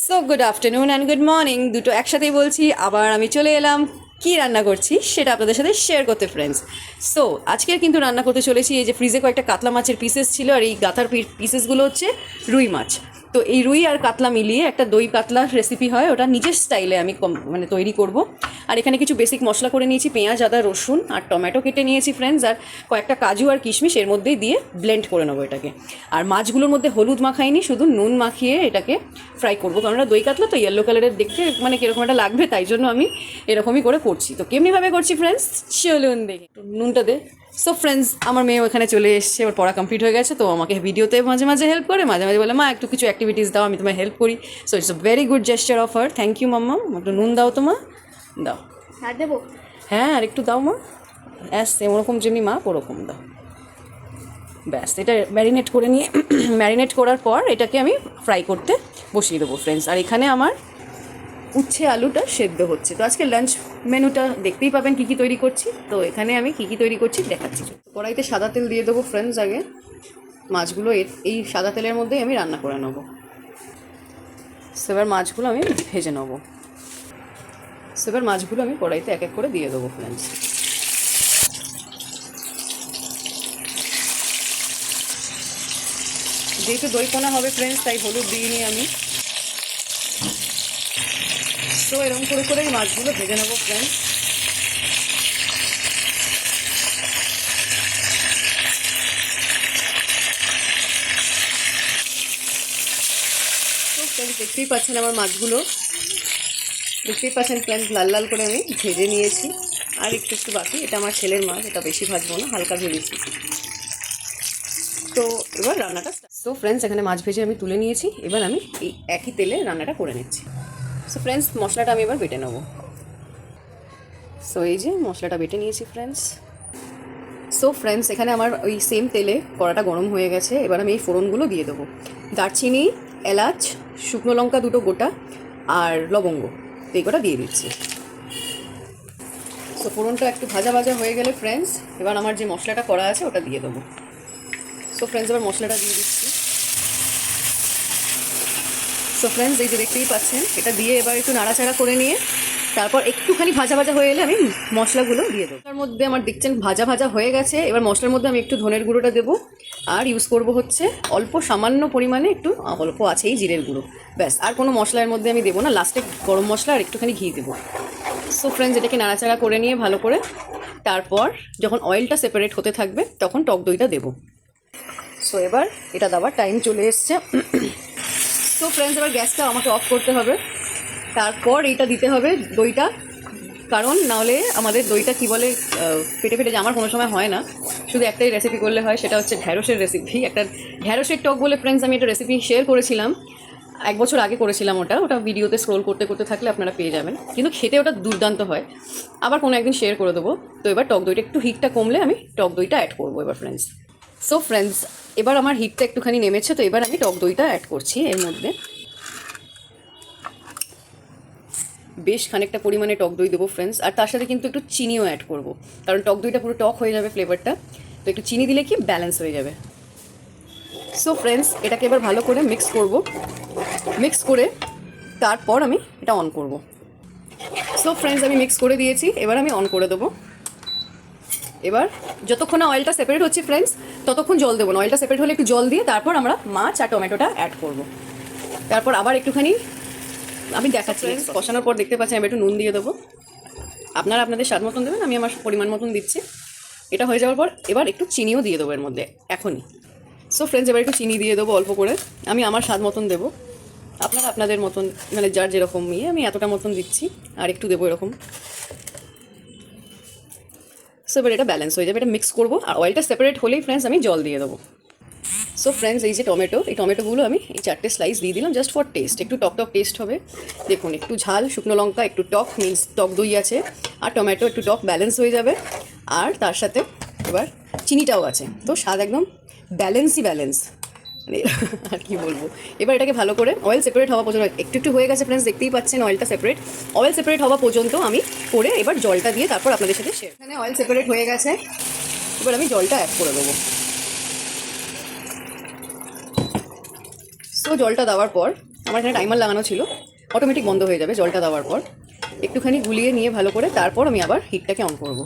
So good afternoon and good morning, দুটো একসাথেই বলছি। আবার আমি চলে এলাম কি রান্না করছি সেটা আপনাদের সাথে শেয়ার করতে ফ্রেন্ডস। সো আজকের কিন্তু রান্না করতে চলেছি, এই যে ফ্রিজে কয়েকটা কাতলা মাছের পিসেস ছিল, আর এই গাথার পিসেসগুলো হচ্ছে রুই মাছ। তো এই রুই আর কাতলা মিলিয়ে একটা দই কাতলার রেসিপি হয়, ওটা নিজের স্টাইলে আমি মানে তৈরি করব। আর এখানে কিছু বেসিক মশলা করে নিয়েছি, পেঁয়াজ, আদা, রসুন আর টমেটো কেটে নিয়েছি ফ্রেন্ডস, আর কয়েকটা কাজু আর কিশমিশ এর মধ্যেই দিয়ে ব্লেন্ড করে নেবো এটাকে। আর মাছগুলোর মধ্যে হলুদ মাখাইনি, শুধু নুন মাখিয়ে এটাকে ফ্রাই করবো, কারণ দই কাতলা তো ইয়েলো কালারের দেখতে মানে কীরকম একটা লাগবে, তাই জন্য আমি এরকমই করে করছি। তো কেমনিভাবে করছি ফ্রেন্ডস চলুন দেখি। নুনটা দে। সো ফ্রেন্ডস, আমার মেয়ে ওখানে চলে এসছে, ওর পড়া কমপ্লিট হয়ে গেছে, তো আমাকে ভিডিওতে মাঝে মাঝে হেল্প করে, মাঝে মাঝে বলে মা একটু কিছু অ্যাক্টিভিটিস দাও, আমি তোমায় হেল্প করি। So it's a very good gesture of her. Thank you mamma. একটু নুন দাও তো মা, দাও। হ্যাঁ দেবো। হ্যাঁ আর একটু দাও মা, সেম ওরকম যেমনি মা ওরকম দাও। ব্যাস, এটা ম্যারিনেট করে নিয়ে ম্যারিনেট করার পর এটাকে আমি ফ্রাই করতে বসিয়ে দেবো ফ্রেন্ডস। আর এখানে আমার উচ্ছে আলুটা সেদ্ধ হচ্ছে। তো আজকে লাঞ্চ মেনুটা দেখতেই পাবেন কী কী তৈরি করছি। তো এখানে আমি কী কী তৈরি করছি দেখাচ্ছি। কড়াইতে সাদা তেল দিয়ে দেবো ফ্রেন্ডস। আগে মাছগুলো এই সাদা তেলের মধ্যেই আমি রান্না করে নেবো। সেবার মাছগুলো আমি ভেজে নেবো। সেবার মাছগুলো আমি কড়াইতে এক এক করে দিয়ে দেবো ফ্রেন্ডস। যেহেতু দই পোনা হবে ফ্রেন্ডস, তাই হলুদ দিইনি আমি। তো এরকম করে করে মাছগুলো ভেজে নেবো ফ্রেন্ডস। তো ফ্রেন্ডস দেখতেই পাচ্ছেন আমার মাছগুলো, দেখতেই পাচ্ছেন ফ্রেন্ডস লাল লাল করে আমি ভেজে নিয়েছি। আর একটু একটু বাকি, এটা আমার ছেলের মাছ, এটা বেশি ভাজবো না, হালকা ভেজেছি। তো এবার রান্নাটা সো ফ্রেন্ডস এখানে মাছ ভেজে আমি তুলে নিয়েছি। এবার আমি এই একই তেলে রান্নাটা করে নিচ্ছি। সো ফ্রেন্ডস মশলাটা আমি এবার বেটে নেবো। সো এই যে মশলাটা বেটে নিয়েছি ফ্রেন্ডস। সো ফ্রেন্ডস এখানে আমার ওই সেম তেলে কড়াটা গরম হয়ে গেছে। এবার আমি এই ফোড়নগুলো দিয়ে দেবো। দারচিনি, এলাচ, শুকনো লঙ্কা দুটো গোটা আর লবঙ্গ, এই কটা দিয়ে দিচ্ছি। সো ফোড়নটা একটু ভাজা ভাজা হয়ে গেলে ফ্রেন্ডস এবার আমার যে মশলাটা করা আছে ওটা দিয়ে দেবো। সো ফ্রেন্ডস এবার মশলাটা দিয়ে দিচ্ছি। সো ফ্রেন্ডস এই যে দেখতেই পাচ্ছেন, এটা দিয়ে এবার একটু নাড়াচাড়া করে নিয়ে তারপর একটুখানি ভাজা ভাজা হয়ে এলে আমি মশলাগুলো দিয়ে দেবো। তার মধ্যে আমার দেখছেন ভাজা ভাজা হয়ে গেছে। এবার মশলার মধ্যে আমি একটু ধনের গুঁড়োটা দেবো, আর ইউজ করব হচ্ছে অল্প সামান্য পরিমাণে একটু অল্প আছেই জিরের গুঁড়ো। ব্যাস, আর কোনো মশলার মধ্যে আমি দেবো না। লাস্টে গরম মশলা আর একটুখানি ঘি দেবো। সো ফ্রেন্ডস এটাকে নাড়াচাড়া করে নিয়ে ভালো করে তারপর যখন অয়েলটা সেপারেট হতে থাকবে তখন টক দইটা দেবো। সো এবার এটা দেওয়ার টাইম চলে এসছে। সো ফ্রেন্ডস এবার গ্যাসটা আমাকে অফ করতে হবে, তারপর এইটা দিতে হবে দইটা, কারণ নাহলে আমাদের দইটা কি বলে ফেটে ফেটে যায়। আমার কোনো সময় হয় না, শুধু একটাই রেসিপি করলে হয়, সেটা হচ্ছে ঢ্যাঁড়সের রেসিপি। একটা ঢ্যাঁড়সের টক বলে ফ্রেন্ডস আমি একটা রেসিপি শেয়ার করেছিলাম, 1 বছর আগে করেছিলাম। ওটা ভিডিওতে স্ক্রোল করতে করতে থাকলে আপনারা পেয়ে যাবেন, কিন্তু খেতে ওটা দুর্দান্ত হয়। আবার কোনো একদিন শেয়ার করে দেবো। তো এবার টক দইটা একটু হিটটা কমলে আমি টক দইটা অ্যাড করবো এবার ফ্রেন্ডস। সো ফ্রেন্ডস এবার আমার হিটটা একটুখানি নেমেছে, তো এবার আমি টক দইটা অ্যাড করছি এর মধ্যে। বেশ খানিকটা পরিমাণে টক দই দেবো ফ্রেন্ডস, আর তার সাথে কিন্তু একটু চিনিও অ্যাড করব, কারণ টক দইটা পুরো টক হয়ে যাবে ফ্লেভারটা, তো একটু চিনি দিলে কি ব্যালেন্স হয়ে যাবে। সো ফ্রেন্ডস এটাকে এবার ভালো করে মিক্স করব, মিক্স করে তারপর আমি এটা অন করব। সো ফ্রেন্ডস আমি মিক্স করে দিয়েছি, এবার আমি অন করে দেবো। এবার যতক্ষণ না অয়েলটা সেপারেট হচ্ছে ফ্রেন্ডস ততক্ষণ জল দেবো না। অয়েলটা সেপারেট হলে একটু জল দিয়ে তারপর আমরা মাছ আর টমেটোটা অ্যাড করব। তারপর আবার একটুখানি আমি দেখাচ্ছি, কষানোর পর দেখতে পাচ্ছি আমি একটু নুন দিয়ে দেবো। আপনারা আপনাদের স্বাদ মতন দেবেন, আমি আমার পরিমাণ মতন দিচ্ছি। এটা হয়ে যাওয়ার পর এবার একটু চিনিও দিয়ে দেবো এর মধ্যে এখনই। সো ফ্রেন্ডস এবার একটু চিনি দিয়ে দেবো অল্প করে, আমি আমার স্বাদ মতন দেবো, আপনারা আপনাদের মতন মানে যার যেরকম আমি এতটা মতন দিচ্ছি, আর একটু দেবো এরকম। সো এবার এটা ব্যালেন্স হয়ে যাবে, এটা মিক্স করবো, আর অয়েলটা সেপারেট হলেই ফ্রেন্ডস আমি জল দিয়ে দেবো। সো ফ্রেন্ডস এই যে এই টমেটোগুলো আমি এই 4টে স্লাইস দিয়ে দিলাম জাস্ট ফর টেস্ট, একটু টক টক টেস্ট হবে। দেখুন একটু ঝাল, শুকনো লঙ্কা, একটু টক মিন্স টক দই আছে, আর টমেটো একটু টক ব্যালেন্স হয়ে যাবে, আর তার সাথে এবার চিনিটাও আছে, তো স্বাদ একদম ব্যালেন্স। মানে আর কি বলবো। এবার এটাকে ভালো করে অয়েল সেপারেট হওয়া পর্যন্ত, একটু একটু হয়ে গেছে ফ্রেন্ডস দেখতেই পাচ্ছেন অয়েল সেপারেট হওয়া পর্যন্ত আমি করে এবার জলটা দিয়ে তারপর আপনাদের সাথে শেয়ার। এখানে অয়েল সেপারেট হয়ে গেছে, এবার আমি জলটা অ্যাড করে দেবো। সো জলটা দেওয়ার পর আমার এখানে টাইমার লাগানো ছিল, অটোমেটিক বন্ধ হয়ে যাবে জলটা দেওয়ার পর। একটুখানি গুলিয়ে নিয়ে ভালো করে তারপর আমি আবার হিটটাকে অন করব।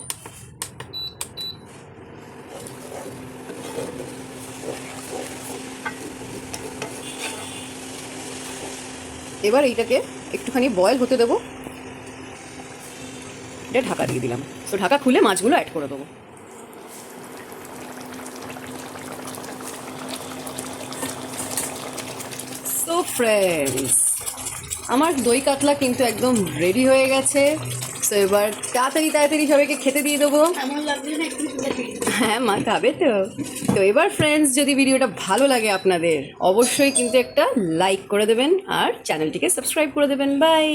এবার এইটাকে একটুখানি বয়েল হতে দেবো, এটা ঢাকা দিয়ে দিলাম। তো ঢাকা খুলে মাছগুলো অ্যাড করে দেবো। সো ফ্রেন্ডস, আমার দই কাতলা কিন্তু একদম রেডি হয়ে গেছে। তো এবার তাড়াতাড়ি তাড়াতাড়ি সবাইকে খেতে দিয়ে দেবো। হ্যাঁ মা খাবে তো। তো এবার ফ্রেন্ডস, যদি ভিডিওটা ভালো লাগে আপনাদের, অবশ্যই কিন্তু একটা লাইক করে দেবেন আর চ্যানেলটিকে সাবস্ক্রাইব করে দেবেন। বাই।